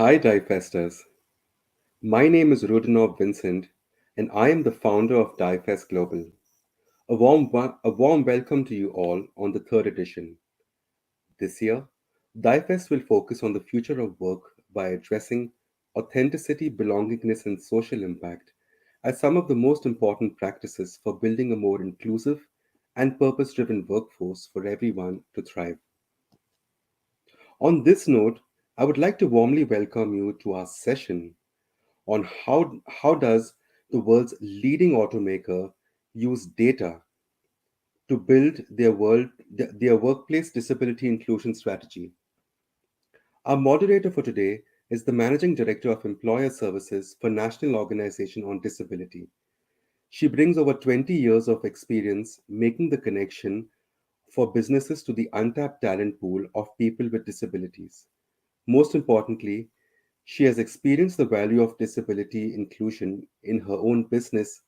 Hi, DIFESTers. My name is Rudinov Vincent, and I am the founder of DIFEST Global. A warm welcome to you all on the third edition. This year, DIFEST will focus on the future of work by addressing authenticity, belongingness, and social impact as some of the most important practices for building a more inclusive and purpose driven workforce for everyone to thrive. On this note, I would like to warmly welcome you to our session on how does the world's leading automaker use data to build their workplace disability inclusion strategy. Our moderator for today is the Managing Director of Employer Services for National Organization on Disability. She brings over 20 years of experience making the connection for businesses to the untapped talent pool of people with disabilities. Most importantly, she has experienced the value of disability inclusion in her own business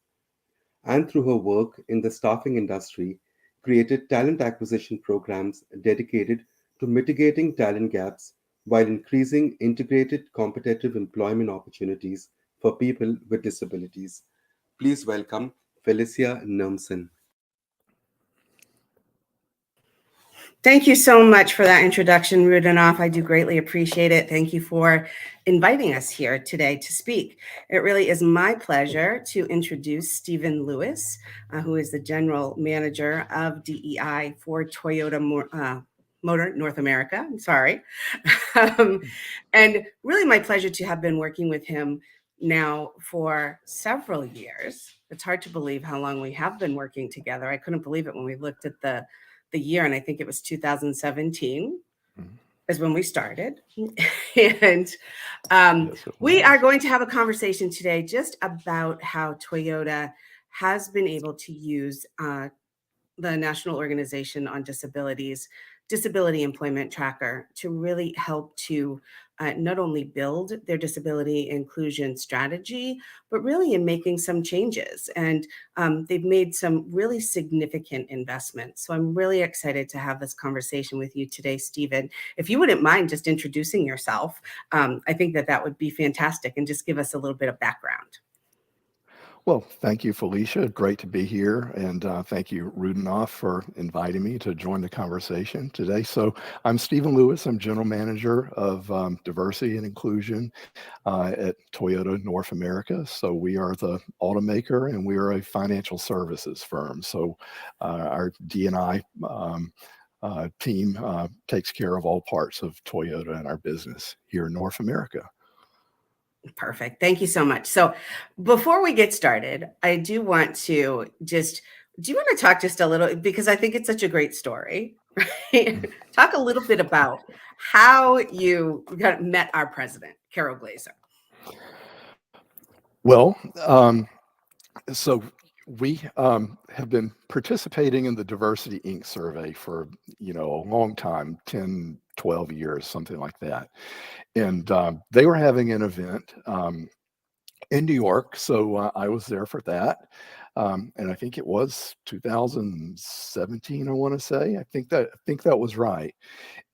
and through her work in the staffing industry, created talent acquisition programs dedicated to mitigating talent gaps while increasing integrated competitive employment opportunities for people with disabilities. Please welcome Felicia Nurmsen. Thank you so much for that introduction, Rudinoff. I do greatly appreciate it. Thank you for inviting us here today to speak. It really is my pleasure to introduce Stephen Lewis, who is the General Manager of DEI for Toyota Motor North America. I'm sorry. And really my pleasure to have been working with him now for several years. It's hard to believe how long we have been working together. I couldn't believe it when we looked at the year, and I think it was 2017 is when we started. And we are going to have a conversation today just about how Toyota has been able to use the National Organization on Disabilities Disability Employment Tracker to really help to not only build their disability inclusion strategy, but really in making some changes. And they've made some really significant investments. So I'm really excited to have this conversation with you today, Stephen. If you wouldn't mind just introducing yourself, I think that would be fantastic and just give us a little bit of background. Well, thank you, Felicia. Great to be here. And thank you, Rudinoff, for inviting me to join the conversation today. So I'm Stephen Lewis. I'm General Manager of Diversity and Inclusion at Toyota North America. So we are the automaker and we are a financial services firm. So our D&I team takes care of all parts of Toyota and our business here in North America. Perfect. Thank you so much. So before we get started, I do want to do you want to talk just a little, because I think it's such a great story, right? Talk a little bit about how you met our president, Carol Glazer. Well, so we have been participating in the Diversity Inc. survey for, a long time, 10, 12 years, something like that. And they were having an event in New York. So I was there for that. And I think it was 2017, I want to say. I think that was right.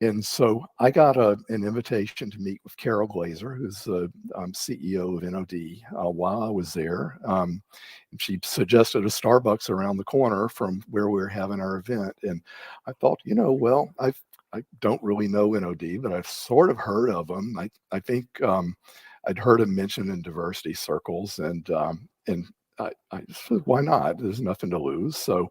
And so I got an invitation to meet with Carol Glazer, who's the CEO of NOD, while I was there. And she suggested a Starbucks around the corner from where we were having our event. And I thought, I don't really know NOD, but I've sort of heard of them. I think I'd heard him mentioned in diversity circles, and I just said, why not? There's nothing to lose. So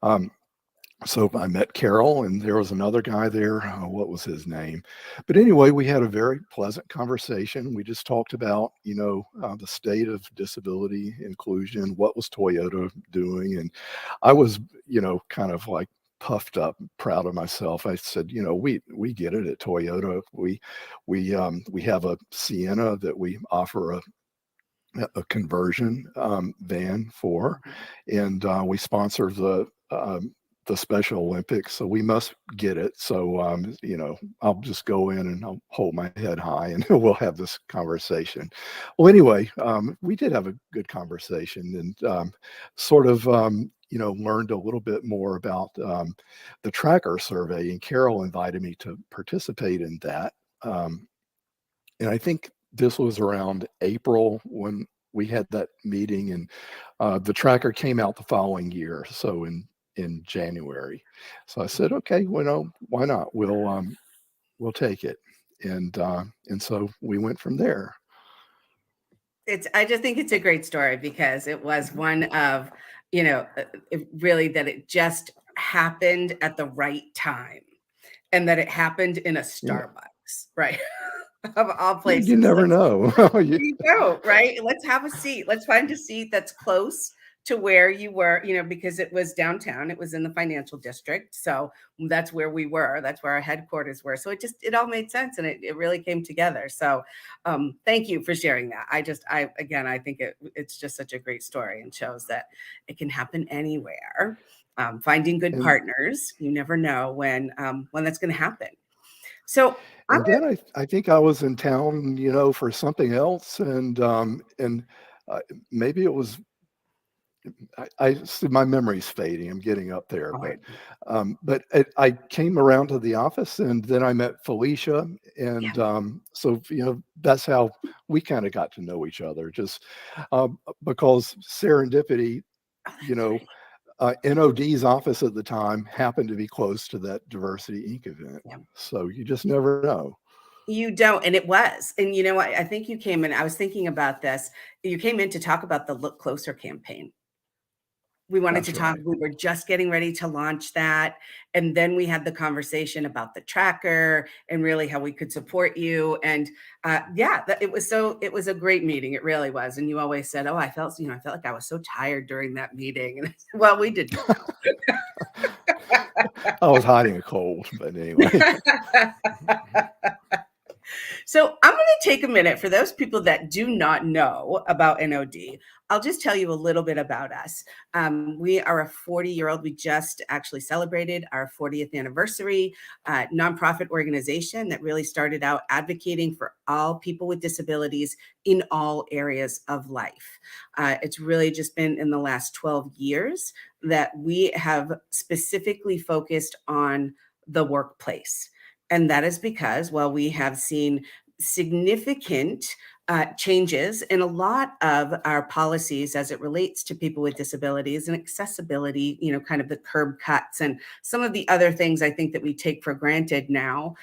I met Carol, and there was another guy there. What was his name? But anyway, we had a very pleasant conversation. We just talked about, the state of disability inclusion, what was Toyota doing, and I was, kind of like puffed up, proud of myself. I said, we get it at Toyota. We have a Sienna that we offer a conversion van for, and we sponsor the Special Olympics, so we must get it. So I'll just go in and I'll hold my head high, and we'll have this conversation. Well, anyway, we did have a good conversation, and sort of learned a little bit more about the tracker survey, and Carol invited me to participate in that. and I think this was around April when we had that meeting, and the tracker came out the following year, so in January. So I said, okay, well, no, why not? We'll take it, and so we went from there. I just think it's a great story because it was one of, really that it just happened at the right time and that it happened in a Yeah, Starbucks, right? Of all you places. never know. You go, right? Let's have a seat. Let's find a seat that's close to where you were, because it was downtown. It was in the financial district. So that's where we were. That's where our headquarters were. So it all made sense and it really came together. So thank you for sharing that. I think it's just such a great story and shows that it can happen anywhere. Finding good and partners, you never know when that's going to happen. So I'm and then I think I was in town, for something else, and maybe it was I see my memory's fading. I'm getting up there, gonna. but I came around to the office, and then I met Felicia, and so that's how we kind of got to know each other, just because serendipity. Oh, You that's know, NOD's office at the time happened to be close to that Diversity Inc. event, right. so you just never know. You don't, and it was. And you know what? I think you came in, I was thinking about this. You came in to talk about the Look Closer campaign. We wanted to That's talk, right. we were just getting ready to launch that. And then we had the conversation about the tracker and really how we could support you. And it was a great meeting. It really was. And you always said, oh, I felt like I was so tired during that meeting. And well, we didn't I was hiding a cold, but anyway. know. So I'm going to take a minute for those people that do not know about NOD. I'll just tell you a little bit about us. We are a 40-year-old. We just actually celebrated our 40th anniversary nonprofit organization that really started out advocating for all people with disabilities in all areas of life. It's really just been in the last 12 years that we have specifically focused on the workplace. And that is because, we have seen significant changes in a lot of our policies as it relates to people with disabilities and accessibility, kind of the curb cuts and some of the other things I think that we take for granted now.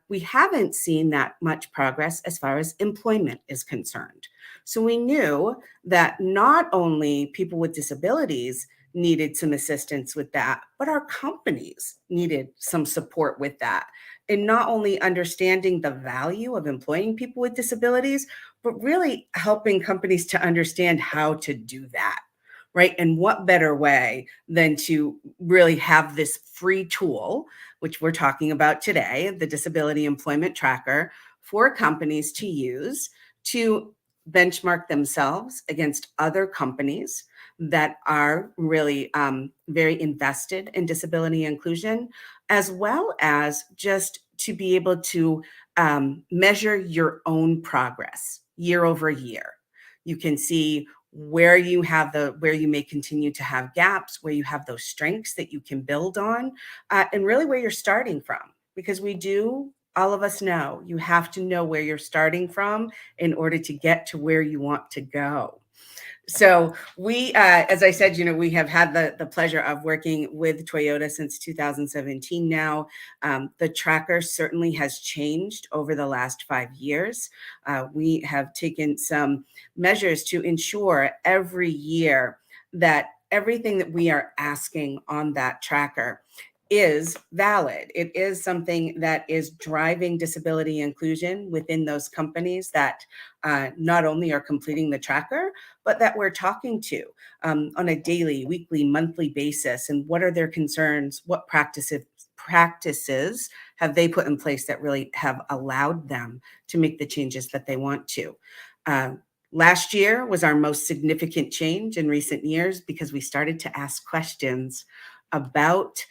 We haven't seen that much progress as far as employment is concerned. So we knew that not only people with disabilities needed some assistance with that, but our companies needed some support with that. And not only understanding the value of employing people with disabilities, but really helping companies to understand how to do that, right? And what better way than to really have this free tool, which we're talking about today, the Disability Employment Tracker, for companies to use to benchmark themselves against other companies that are really very invested in disability inclusion, as well as just to be able to measure your own progress year over year. You can see where you may continue to have gaps, where you have those strengths that you can build on, and really where you're starting from. Because all of us know, you have to know where you're starting from in order to get to where you want to go. So we, as I said, we have had the pleasure of working with Toyota since 2017 now. The tracker certainly has changed over the last 5 years. We have taken some measures to ensure every year that everything that we are asking on that tracker is valid. It is something that is driving disability inclusion within those companies that not only are completing the tracker, but that we're talking to on a daily, weekly, monthly basis. And what are their concerns? What practices have they put in place that really have allowed them to make the changes that they want to? Last year was our most significant change in recent years because we started to ask questions about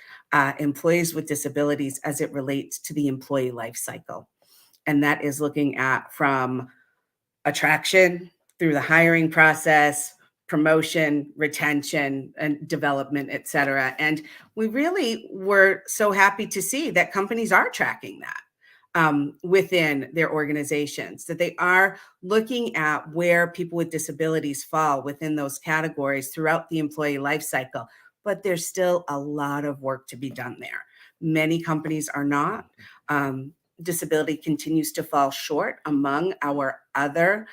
employees with disabilities as it relates to the employee life cycle. And that is looking at from attraction through the hiring process, promotion, retention, and development, et cetera. And we really were so happy to see that companies are tracking that. within their organizations, that they are looking at where people with disabilities fall within those categories throughout the employee life cycle. But there's still a lot of work to be done there. Many companies are not. Disability continues to fall short among our other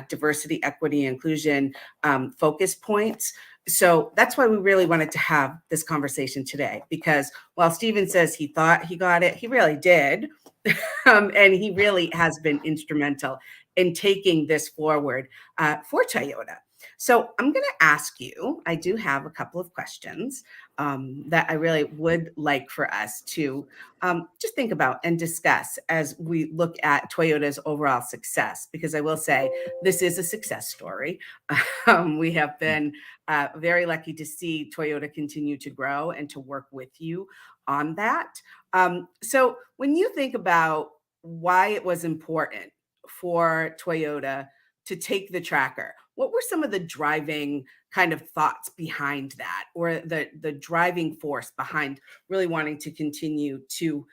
diversity, equity, inclusion focus points. So that's why we really wanted to have this conversation today, because while Stephen says he thought he got it, he really did. And he really has been instrumental in taking this forward for Toyota. So I'm going to ask you, I do have a couple of questions that I really would like for us to just think about and discuss as we look at Toyota's overall success, because I will say this is a success story. We have been very lucky to see Toyota continue to grow and to work with you on that. So when you think about why it was important for Toyota to take the tracker, what were some of the driving kind of thoughts behind that, or the driving force behind really wanting to continue to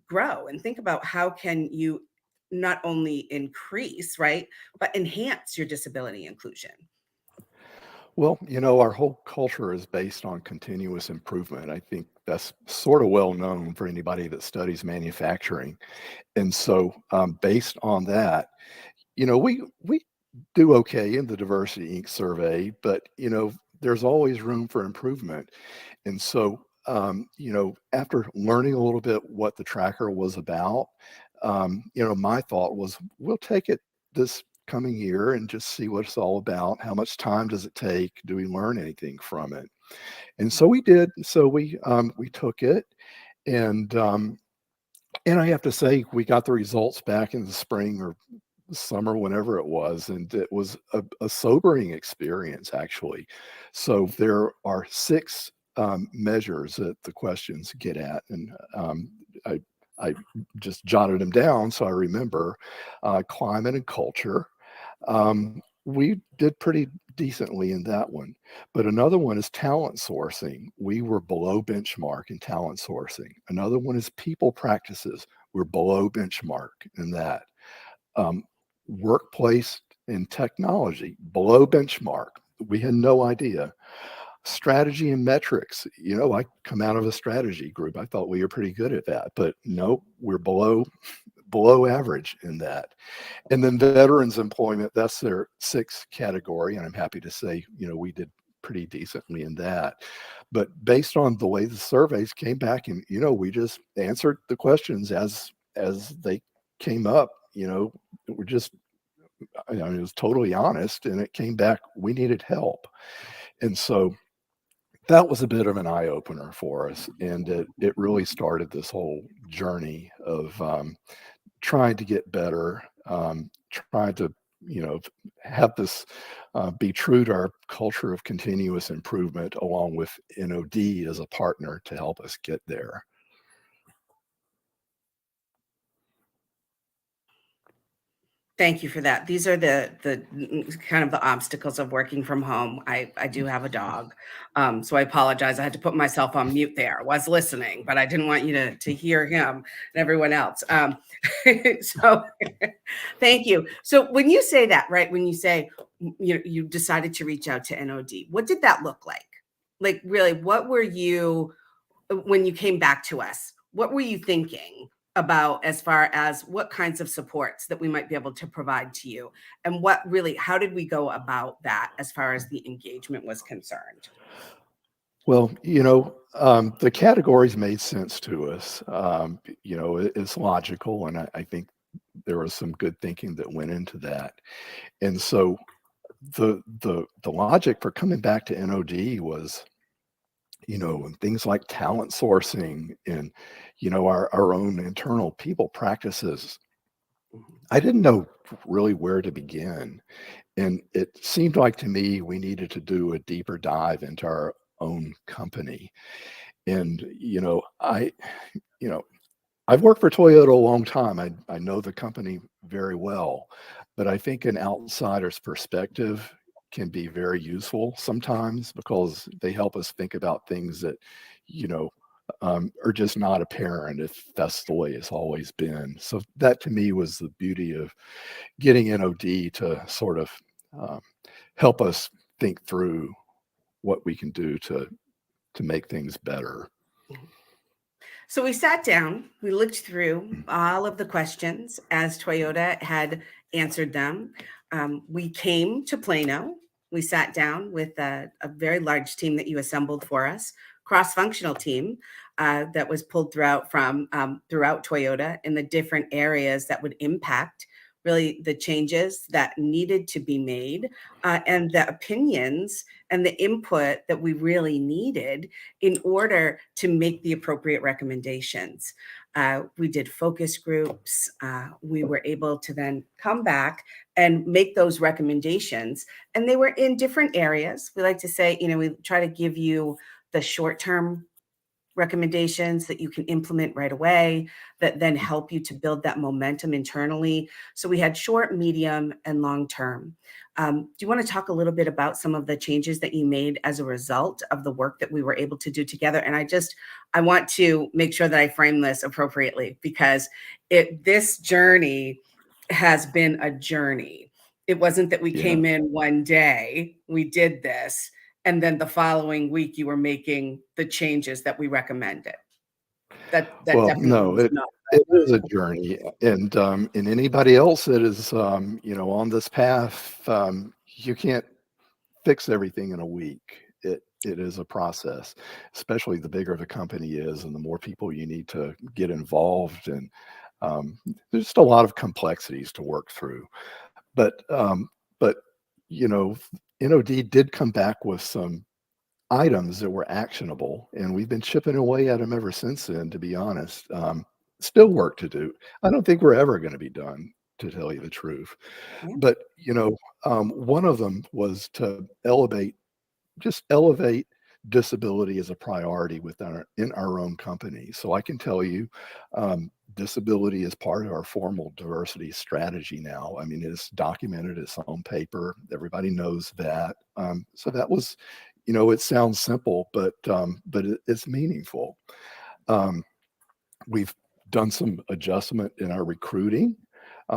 grow and think about how can you not only increase, right, but enhance your disability inclusion? Well, our whole culture is based on continuous improvement. I think that's sort of well known for anybody that studies manufacturing. And so, based on that, we do okay in the Diversity Inc. survey, but there's always room for improvement. And so, after learning a little bit what the tracker was about, my thought was we'll take it this coming year and just see what it's all about. How much time does it take? Do we learn anything from it? And so we did. So we took it, and and I have to say we got the results back in the spring or summer, whenever it was, and it was a sobering experience, actually. So there are six measures that the questions get at, and I, I just jotted them down so I remember. Climate and culture. We did pretty decently in that one. But another one is talent sourcing. We were below benchmark in talent sourcing. Another one is people practices. We're below benchmark in that. Um, Workplace and technology, below benchmark. We had no idea. Strategy and metrics. I come out of a strategy group. I thought we were pretty good at that, but no, we're below average in that. And then veterans employment, that's their sixth category. And I'm happy to say, we did pretty decently in that. But based on the way the surveys came back, and we just answered the questions as they came up. We're just, it was totally honest, and it came back we needed help. And so that was a bit of an eye opener for us, and it really started this whole journey of trying to get better, trying to have this be true to our culture of continuous improvement, along with NOD as a partner to help us get there. Thank you for that. These are the kind of the obstacles of working from home. I do have a dog, so I apologize. I had to put myself on mute there. I was listening, but I didn't want you to hear him and everyone else. So thank you. So when you say that, right, when you say you decided to reach out to NOD, what did that look like? Like, really, what were you, when you came back to us, what were you thinking about as far as what kinds of supports that we might be able to provide to you, and how did we go about that as far as the engagement was concerned? Well, the categories made sense to us. It's logical, and I think there was some good thinking that went into that. And so the logic for coming back to NOD was, and things like talent sourcing and, our own internal people practices. I didn't know really where to begin. And it seemed like to me we needed to do a deeper dive into our own company. And, you know, I've worked for Toyota a long time. I know the company very well, but I think an outsider's perspective can be very useful sometimes because they help us think about things that, you know, are just not apparent if that's the way it's always been. So that to me was the beauty of getting NOD to sort of um, help us think through what we can do to make things better. So we sat down, we looked through all of the questions as Toyota had answered them. We came to Plano. We sat down with a very large team that you assembled for us, cross-functional team that was pulled throughout throughout Toyota in the different areas that would impact really the changes that needed to be made and the opinions and the input that we really needed in order to make the appropriate recommendations. We did focus groups. We were able to then come back and make those recommendations. And they were in different areas. We like to say, we try to give you the short-term recommendations that you can implement right away that then help you to build that momentum internally. So we had short, medium, and long term. Do you want to talk a little bit about some of the changes that you made as a result of the work that we were able to do together? And I want to make sure that I frame this appropriately because this journey has been a journey. It wasn't that we came in one day, we did this, and then the following week you were making the changes that we recommended. That Well, definitely no, was not. it is a journey, and anybody else that is on this path, you can't fix everything in a week. It is a process, especially the bigger the company is and the more people you need to get involved. And there's just a lot of complexities to work through. But you know, NOD did come back with some items that were actionable, and we've been chipping away at them ever since then, to be honest. Still work to do. I don't think we're ever going to be done, to tell you the truth. Yeah. But one of them was to elevate disability as a priority in our own company. So I can tell you, disability is part of our formal diversity strategy now. I mean, it's documented, it's on paper, everybody knows that. So that was, it sounds simple, but it's meaningful. We've done some adjustment in our recruiting.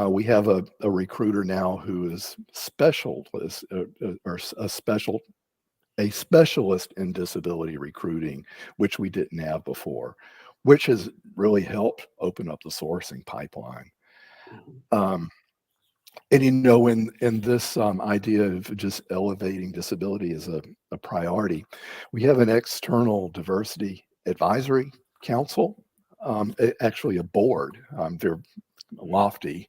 We have a recruiter now who is a specialist in disability recruiting, which we didn't have before, which has really helped open up the sourcing pipeline. And in this idea of just elevating disability as a priority, we have an external diversity advisory council, actually a board. They're lofty.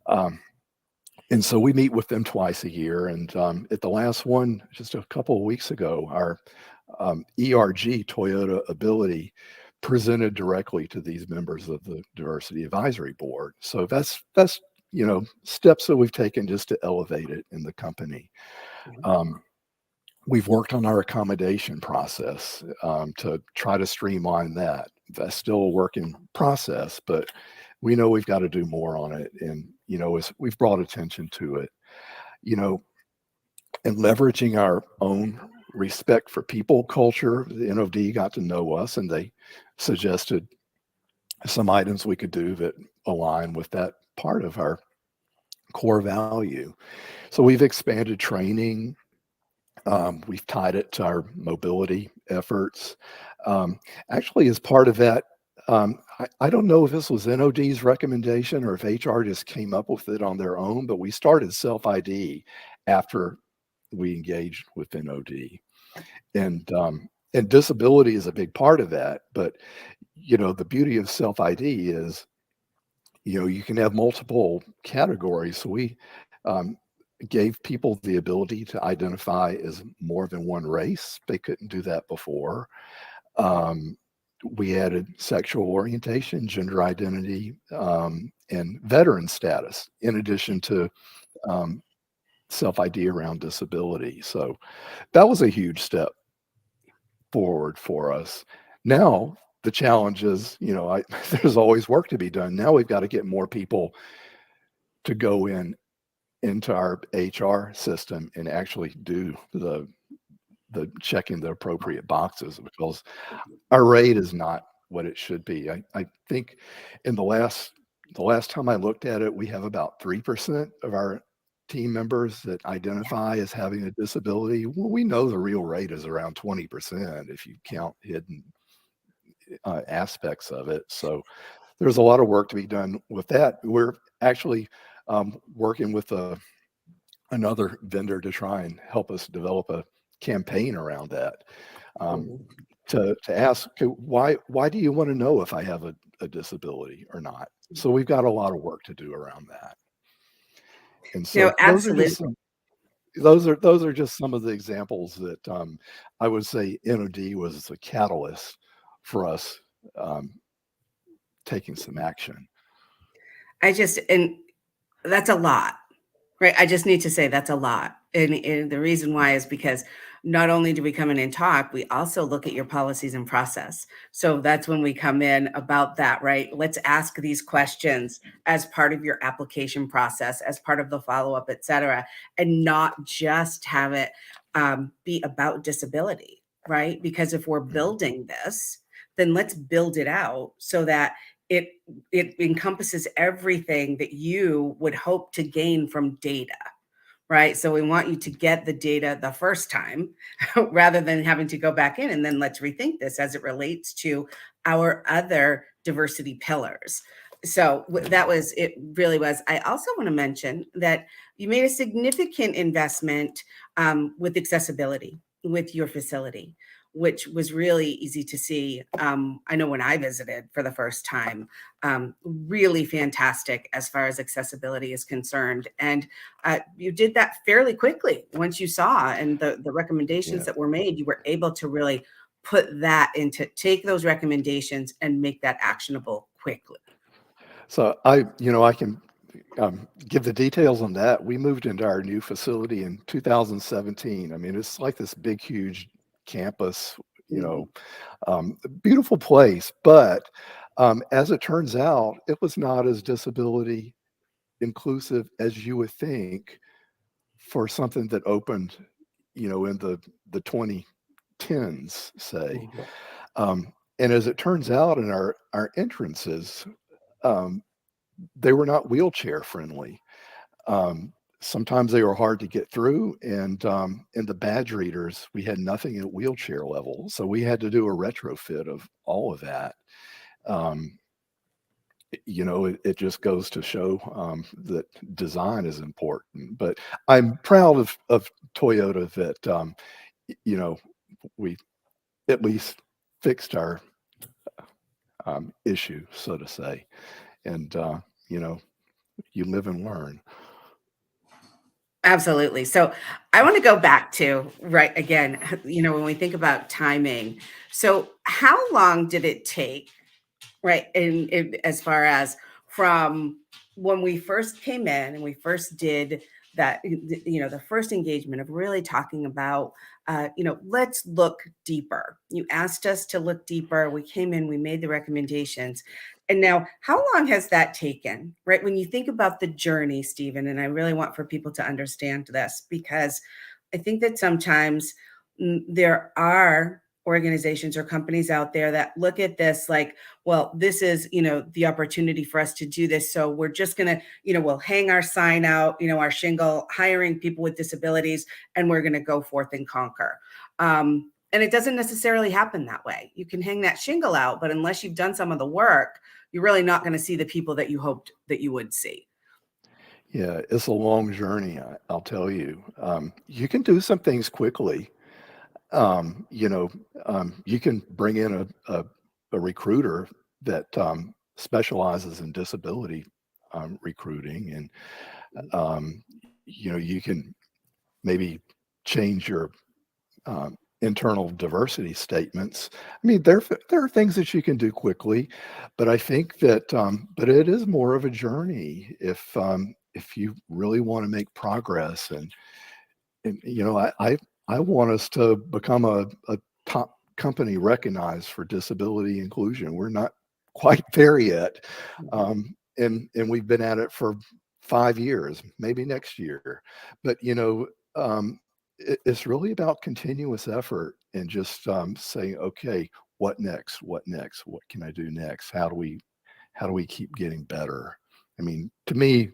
And so we meet with them twice a year. And at the last one, just a couple of weeks ago, our ERG Toyota Ability presented directly to these members of the Diversity Advisory Board. So that's steps that we've taken just to elevate it in the company. We've worked on our accommodation process to try to streamline that. That's still a work in process, but we know we've got to do more on it. And, we've brought attention to it, and leveraging our own respect for people culture. The NOD got to know us and they suggested some items we could do that align with that part of our core value. So we've expanded training. We've tied it to our mobility efforts. Actually, as part of that, I don't know if this was NOD's recommendation or if HR just came up with it on their own, but we started self-ID after we engaged with NOD. And disability is a big part of that. But, the beauty of self-ID is, you can have multiple categories. So we gave people the ability to identify as more than one race. They couldn't do that before. We added sexual orientation, gender identity, and veteran status, in addition to self-ID around disability. So that was a huge step forward for us. Now, the challenge is, there's always work to be done. Now we've got to get more people to go into our HR system and actually do the the checking the appropriate boxes, because our rate is not what it should be. I think in the last time I looked at it, we have about 3% of our team members that identify as having a disability. Well, we know the real rate is around 20% if you count hidden aspects of it. So there's a lot of work to be done with that. We're actually working with another vendor to try and help us develop a campaign around that. To ask, okay, why do you want to know if I have a disability or not? So we've got a lot of work to do around that. And so No, absolutely. those are just some of the examples that I would say NOD was the catalyst for us taking some action. And that's a lot, right? I just need to say that's a lot. And the reason why is because not only do we come in and talk, we also look at your policies and process. So that's when we come in about that, right? Let's ask these questions as part of your application process, as part of the follow-up, et cetera, and not just have it be about disability, right? Because if we're building this, then let's build it out so that it encompasses everything that you would hope to gain from data, right? So we want you to get the data the first time rather than having to go back in and then let's rethink this as it relates to our other diversity pillars. So that was, it really was. I also want to mention that you made a significant investment with accessibility with your facility, which was really easy to see. I know when I visited for the first time, really fantastic as far as accessibility is concerned. And you did that fairly quickly once you saw, and the recommendations that were made, you were able to really put that into, take those recommendations and make that actionable quickly. So I can give the details on that. We moved into our new facility in 2017. I mean, it's like this big, huge campus, beautiful place. But as it turns out, it was not as disability inclusive as you would think for something that opened, in the 2010s, say. And as it turns out, in our entrances, they were not wheelchair friendly. Sometimes they were hard to get through, and in the badge readers, we had nothing at wheelchair level, so we had to do a retrofit of all of that. It just goes to show that design is important. But I'm proud of Toyota that we at least fixed our issue, so to say, and you live and learn. Absolutely. So I want to go back to, right, again, when we think about timing. So how long did it take, right, as far as from when we first came in and we first did that, the first engagement of really talking about, let's look deeper. You asked us to look deeper. We came in, we made the recommendations. And now, how long has that taken, right? When you think about the journey, Stephen, and I really want for people to understand this, because I think that sometimes there are organizations or companies out there that look at this like, well, this is, the opportunity for us to do this. So we're just going to, we'll hang our sign out, our shingle, hiring people with disabilities, and we're going to go forth and conquer. And it doesn't necessarily happen that way. You can hang that shingle out, but unless you've done some of the work, you're really not going to see the people that you hoped that you would see. Yeah, it's a long journey, I'll tell you. You can do some things quickly. You can bring in a recruiter that specializes in disability recruiting, and you can maybe change your internal diversity statements. I mean, there are things that you can do quickly, but I think that but it is more of a journey if you really want to make progress. And I want us to become a top company recognized for disability inclusion. We're not quite there yet, and we've been at it for 5 years, maybe next year. But it's really about continuous effort and just saying, okay, what next? What next? What can I do next? How do we keep getting better? I mean, to me,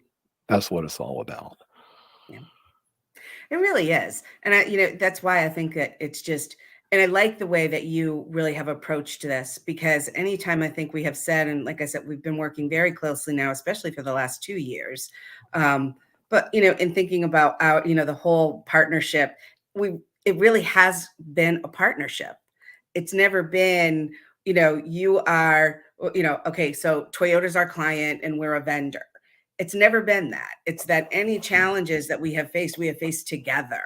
that's what it's all about. Yeah. It really is. And that's why I think that it's just, and I like the way that you really have approached this, because anytime I think we have said, and like I said, we've been working very closely now, especially for the last 2 years. But, in thinking about our, the whole partnership, it really has been a partnership. It's never been, you are, okay, so Toyota's our client and we're a vendor. It's never been that. It's that any challenges that we have faced together.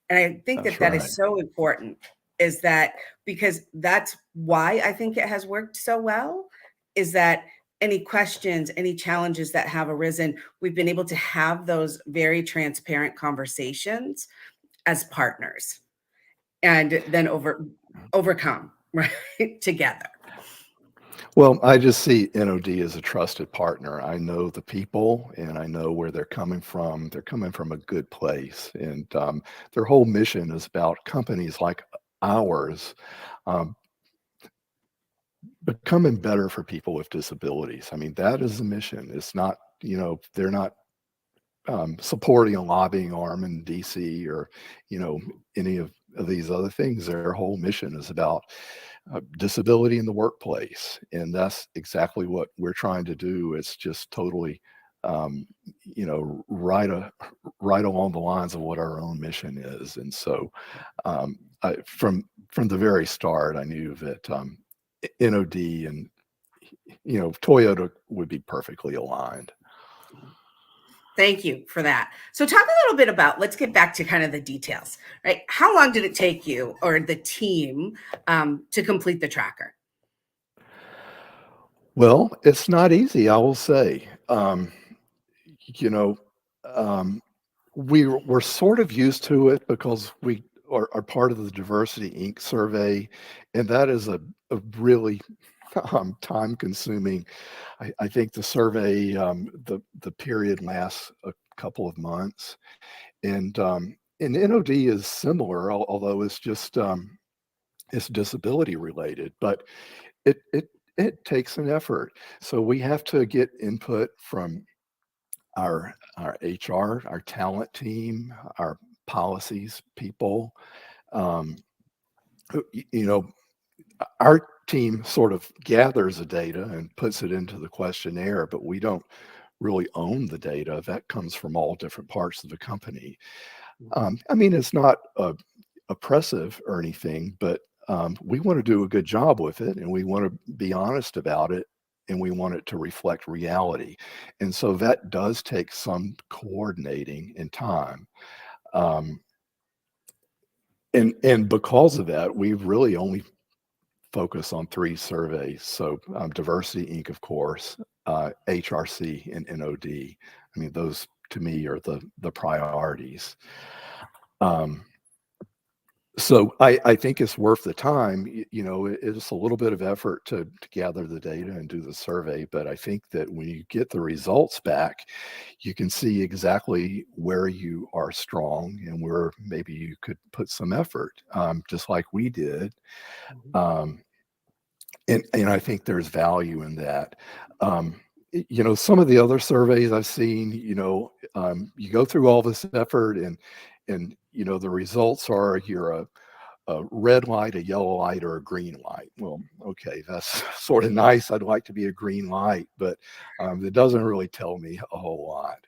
And I think That's that that right. is so important, is that because that's why I think it has worked so well, is that any questions, any challenges that have arisen, we've been able to have those very transparent conversations as partners, and then overcome, right, together. Well, I just see NOD as a trusted partner. I know the people and I know where they're coming from. They're coming from a good place. And their whole mission is about companies like ours um, becoming better for people with disabilities. I mean, that is the mission. It's not, they're not supporting a lobbying arm in DC or, any of these other things. Their whole mission is about disability in the workplace, and that's exactly what we're trying to do. It's just totally, um, right along the lines of what our own mission is. And so, from the very start, I knew that NOD and Toyota would be perfectly aligned. Thank you for that. So talk a little bit about, let's get back to kind of the details, right? How long did it take you or the team to complete the tracker? Well, it's not easy, I will say. You know, um, we're sort of used to it because we are part of the Diversity Inc. survey, and that is a really time consuming. I think the survey, the period lasts a couple of months, and NOD is similar, although it's just it's disability related, but it takes an effort. So we have to get input from our HR, our talent team, our policies people. Um, you know, our team sort of gathers the data and puts it into the questionnaire, but we don't really own the data. That comes from all different parts of the company. I mean, it's not oppressive or anything, but we want to do a good job with it, and we want to be honest about it, and we want it to reflect reality. And so that does take some coordinating and time. Um, and because of that, we've really only focused on 3 surveys. So Diversity Inc., of course, HRC, and NOD. I mean, those to me are the priorities. Um, So I think it's worth the time. It's a little bit of effort to gather the data and do the survey, but I think that when you get the results back, you can see exactly where you are strong and where maybe you could put some effort, just like we did. Um, and I think there's value in that. Some of the other surveys I've seen, you go through all this effort and the results are you're a red light, a yellow light, or a green light. Well, okay, that's sort of nice. I'd like to be a green light, but it doesn't really tell me a whole lot.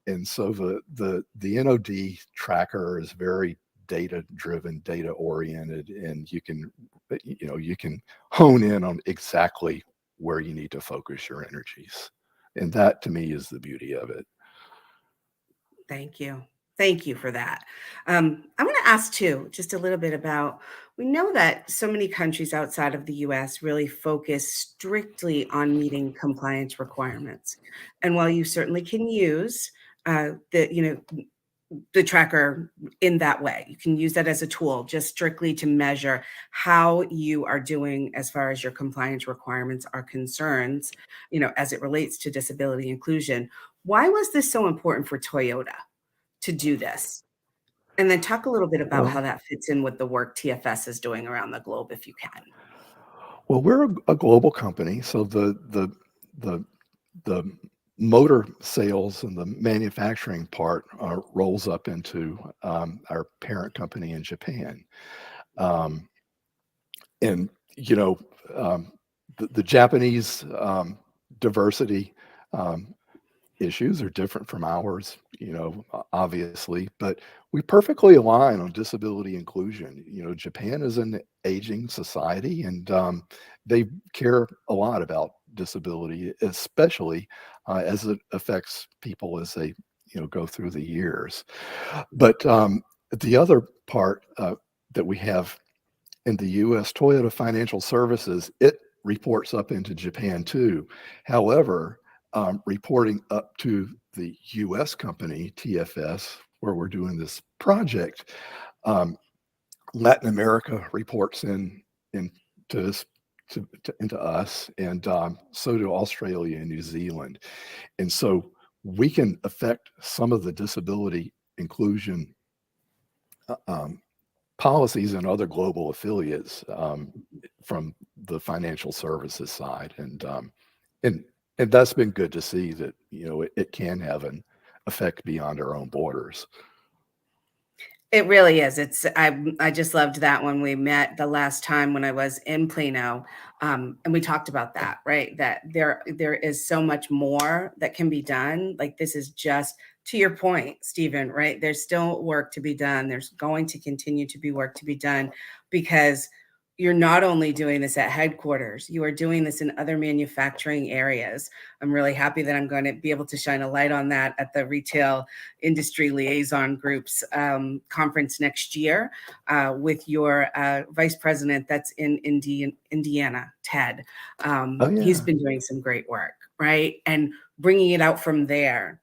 And so the NOD tracker is very data driven, data oriented, and you can hone in on exactly where you need to focus your energies. And that to me is the beauty of it. Thank you. Thank you for that. I want to ask too, just a little bit about, we know that so many countries outside of the US really focus strictly on meeting compliance requirements. And while you certainly can use the tracker in that way, you can use that as a tool just strictly to measure how you are doing as far as your compliance requirements are concerned, as it relates to disability inclusion. Why was this so important for Toyota to do this? And then talk a little bit about how Well, that fits in with the work TFS is doing around the globe, if you can. well, we're a global company, so the the motor sales and the manufacturing part rolls up into our parent company in Japan. Um, and you know, um, the Japanese diversity um, issues are different from ours, obviously, but we perfectly align on disability inclusion. Japan is an aging society, and they care a lot about disability, especially as it affects people as they, go through the years. But the other part that we have in the US, Toyota Financial Services, it reports up into Japan too. However, reporting up to the US company, TFS, where we're doing this project, um, Latin America reports into this, into us, and so do Australia and New Zealand. And so we can affect some of the disability inclusion um, policies and other global affiliates from the financial services side, and and that's been good to see that it can have an effect beyond our own borders. It really is. I just loved that when we met the last time when I was in Plano, and we talked about that, right? That there is so much more that can be done. Like this is just to your point, Stephen, right? There's still work to be done. There's going to continue to be work to be done because you're not only doing this at headquarters, you are doing this in other manufacturing areas. I'm really happy that I'm going to be able to shine a light on that at the Retail Industry Liaison Group's conference next year with your vice president that's in Indiana, Ted. Oh He's yeah. been doing some great work, right? And bringing it out from there.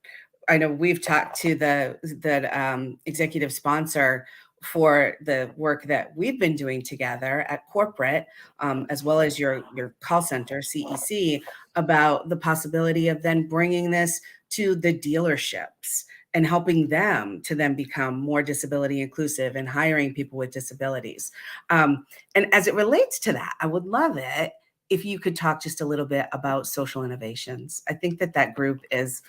I know we've talked to the executive sponsor for the work that we've been doing together at corporate, as well as your call center, CEC, about the possibility of then bringing this to the dealerships and helping them to then become more disability inclusive and hiring people with disabilities. And as it relates to that, I would love it if you could talk just a little bit about social innovations. I think that group is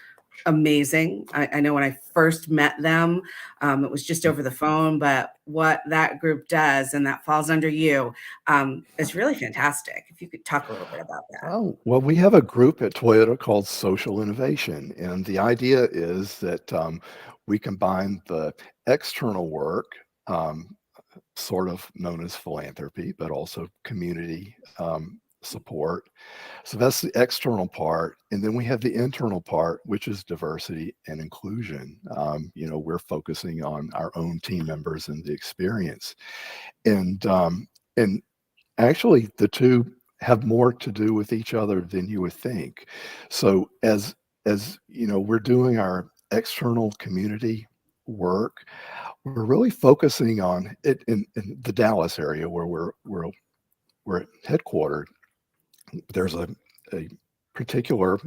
amazing. I know when I first met them, it was just over the phone, but what that group does, and that falls under you, is really fantastic. If you could talk a little bit about that. Oh, well, we have a group at Toyota called Social Innovation, and the idea is that we combine the external work, um, sort of known as philanthropy, but also community support. So that's the external part. And then we have the internal part, which is diversity and inclusion. We're focusing on our own team members and the experience. And actually, the two have more to do with each other than you would think. So as we're doing our external community work, we're really focusing on it in the Dallas area where we're headquartered. There's a particular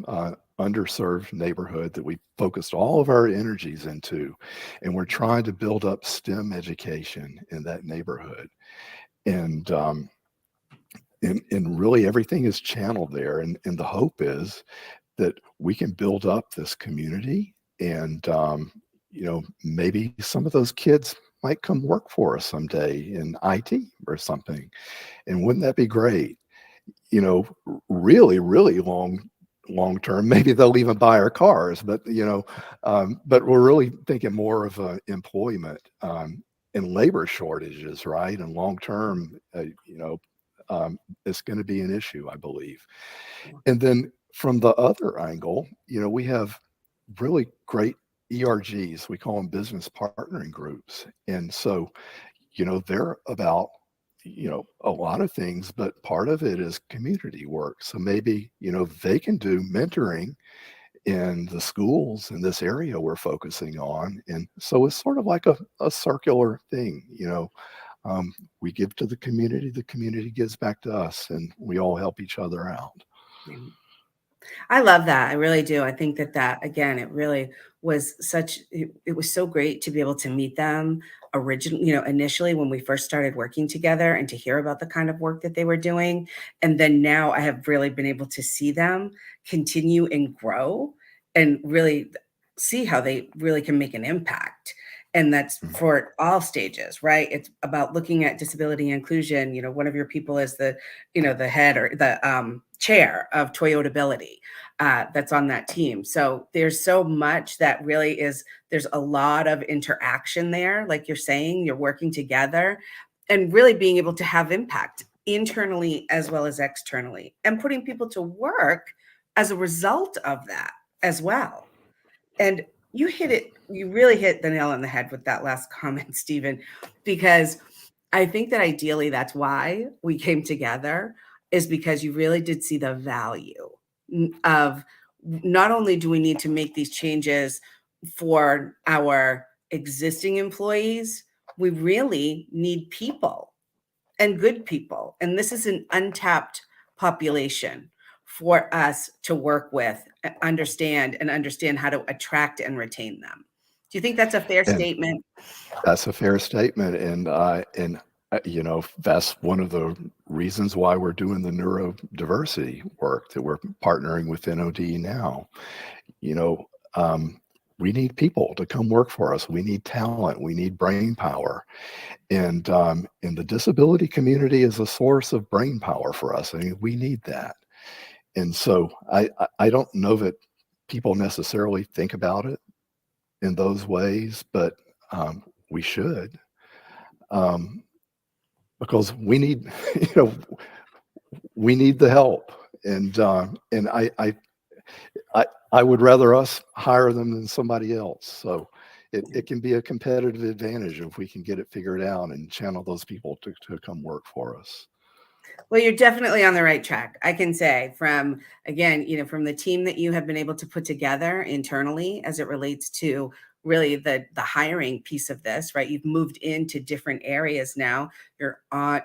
underserved neighborhood that we focused all of our energies into, and we're trying to build up STEM education in that neighborhood. And and really everything is channeled there, and the hope is that we can build up this community, and maybe some of those kids might come work for us someday in IT or something, and wouldn't that be great? Really, really long term, maybe they'll even buy our cars, but we're really thinking more of employment and labor shortages, right? And long term, it's going to be an issue, I believe. And then from the other angle, we have really great ERGs. We call them business partnering groups. And so, they're about, a lot of things, but part of it is community work. So maybe, they can do mentoring in the schools in this area we're focusing on. And so it's sort of like a circular thing, we give to the community gives back to us, and we all help each other out. I love that. I really do. I think that again, it really was it was so great to be able to meet them initially when we first started working together and to hear about the kind of work that they were doing. And then now I have really been able to see them continue and grow and really see how they really can make an impact. And that's Mm. for all stages, right? It's about looking at disability inclusion. One of your people is the head or the chair of Toyotability that's on that team. So there's so much that really there's a lot of interaction there. Like you're saying, you're working together and really being able to have impact internally as well as externally and putting people to work as a result of that as well. And you really hit the nail on the head with that last comment, Stephen, because I think that ideally that's why we came together, is because you really did see the value of not only do we need to make these changes for our existing employees, we really need people and good people. And this is an untapped population for us to work with, understand how to attract and retain them. Do you think that's a fair And statement? that's a fair statement. That's one of the reasons why we're doing the neurodiversity work, that we're partnering with NOD now. You know, we need people to come work for us. We need talent. We need brain power. And the disability community is a source of brain power for us. I mean, we need that. And so I don't know that people necessarily think about it in those ways, but we should, because we need, you know, we need the help. And I would rather us hire them than somebody else. So it can be a competitive advantage if we can get it figured out and channel those people to come work for us. Well, you're definitely on the right track. I can say from, again, from the team that you have been able to put together internally as it relates to really the hiring piece of this, right? You've moved into different areas now. You're on,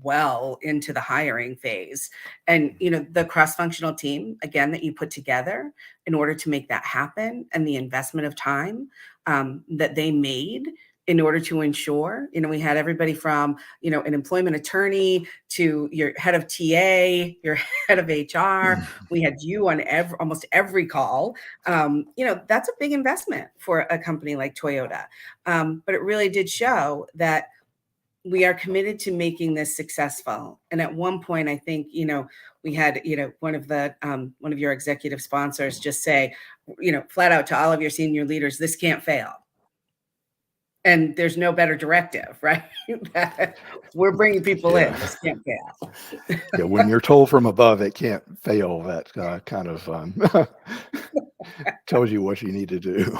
well into the hiring phase. And, the cross-functional team, again, that you put together in order to make that happen, and the investment of time that they made in order to ensure, we had everybody from, an employment attorney to your head of TA, your head of HR. We had you on almost every call. That's a big investment for a company like Toyota. But it really did show that we are committed to making this successful. And at one point, I think, we had, one of your executive sponsors just say, flat out to all of your senior leaders, this can't fail. And there's no better directive, right? We're bringing people in. This can't fail. Yeah, when you're told from above it can't fail, that kind of tells you what you need to do.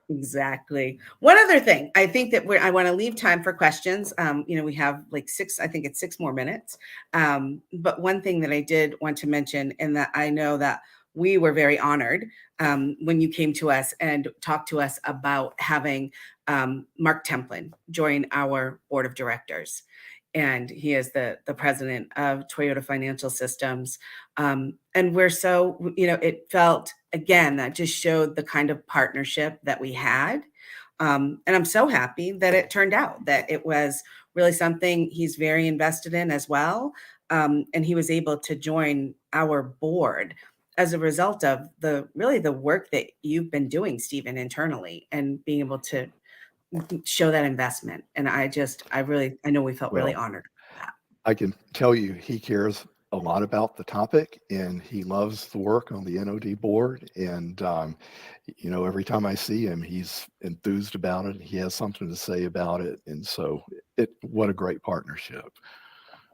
Exactly. One other thing, I think that I want to leave time for questions. We have like I think it's 6 more minutes. But one thing that I did want to mention, and that I know that we were very honored when you came to us and talked to us about having Mark Templin join our board of directors. And he is the president of Toyota Financial Systems. And we're so, it felt, again, that just showed the kind of partnership that we had. And I'm so happy that it turned out that it was really something he's very invested in as well. And he was able to join our board as a result of the work that you've been doing, Stephen, internally, and being able to show that investment. And I know we felt really Well, honored for that. I can tell you he cares a lot about the topic, and he loves the work on the NOD board. And, every time I see him, he's enthused about it. He has something to say about it. And so what a great partnership.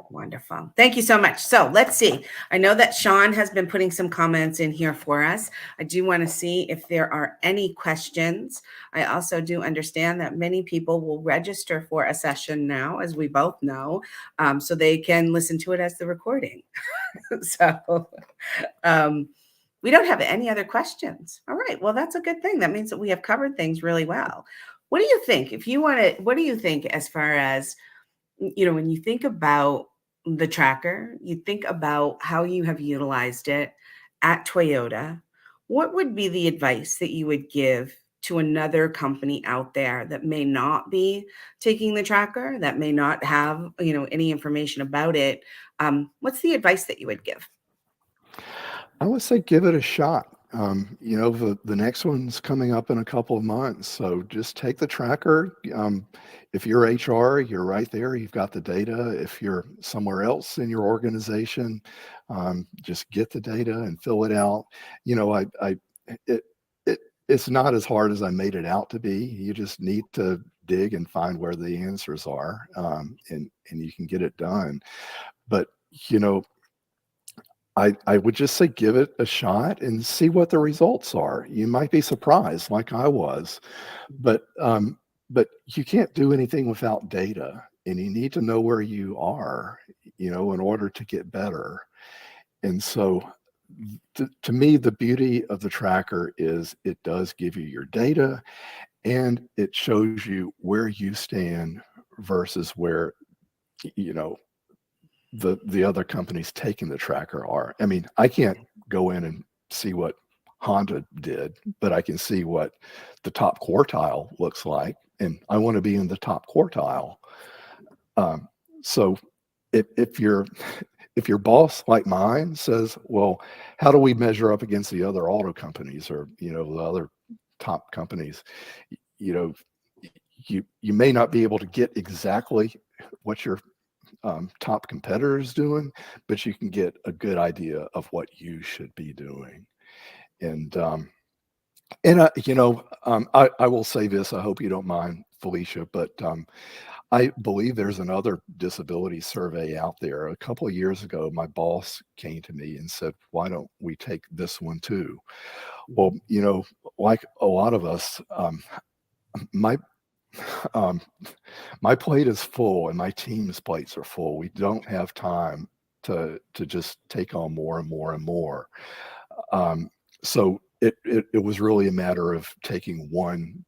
Wonderful. Thank you so much. So let's see. I know that Sean has been putting some comments in here for us. I do want to see if there are any questions. I also do understand that many people will register for a session now, as we both know, so they can listen to it as the recording. So we don't have any other questions. All right. Well, that's a good thing. That means that we have covered things really well. What do you think? What do you think as far as, when you think about the tracker, you think about how you have utilized it at Toyota, what would be the advice that you would give to another company out there that may not be taking the tracker, that may not have, any information about it? What's the advice that you would give? I would say give it a shot. The next one's coming up in a couple of months, so just take the tracker. If you're HR, you're right there. You've got the data. If you're somewhere else in your organization, just get the data and fill it out. It, it it's not as hard as I made it out to be. You just need to dig and find where the answers are, and you can get it done. But you know, I would just say give it a shot and see what the results are. You might be surprised, like I was, but you can't do anything without data, and you need to know where you are, in order to get better. And so, to me, the beauty of the tracker is it does give you your data, and it shows you where you stand versus where you know the other companies taking the tracker are. I mean, I can't go in and see what Honda did, but I can see what the top quartile looks like, and I want to be in the top quartile. So if your if your boss like mine says, "Well, how do we measure up against the other auto companies or the other top companies?" You know, you may not be able to get exactly what your top competitors doing, but you can get a good idea of what you should be doing. And I will say this. I hope you don't mind, Felicia, but I believe there's another disability survey out there. A couple of years ago, my boss came to me and said, "Why don't we take this one too?" Well, like a lot of us, my um, my plate is full and my team's plates are full. We don't have time to just take on more and more and more. So it was really a matter of taking one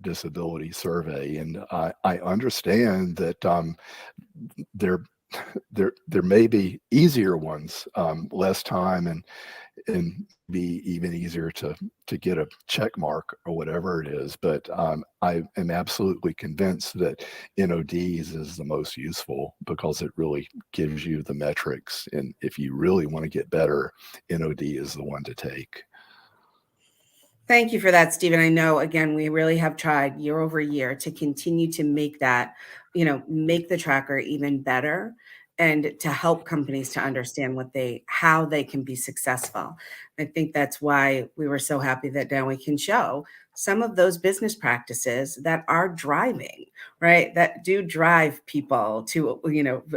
disability survey, and I understand that there there may be easier ones, less time and be even easier to get a check mark or whatever it is. But I am absolutely convinced that NODs is the most useful because it really gives you the metrics. And if you really want to get better, NOD is the one to take. Thank you for that, Stephen. I know, again, we really have tried year over year to continue to make that, make the tracker even better and to help companies to understand how they can be successful. I think that's why we were so happy that now we can show some of those business practices that are driving, right? That do drive people to,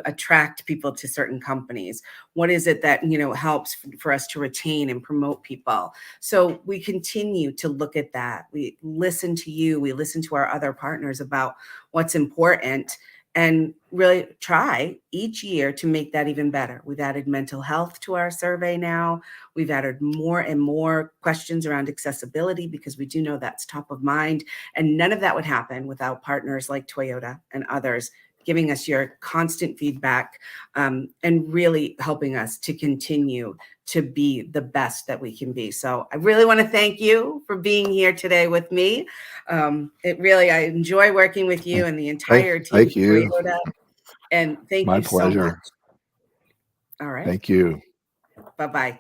attract people to certain companies. What is it that, helps for us to retain and promote people? So we continue to look at that. We listen to you, we listen to our other partners about what's important and really try each year to make that even better. We've added mental health to our survey now. We've added more and more questions around accessibility because we do know that's top of mind. And none of that would happen without partners like Toyota and others giving us your constant feedback, and really helping us to continue to be the best that we can be. So I really want to thank you for being here today with me. I enjoy working with you and the entire team Thank of you. Toyota. And thank My you so much. pleasure. All right. Thank you. Bye-bye.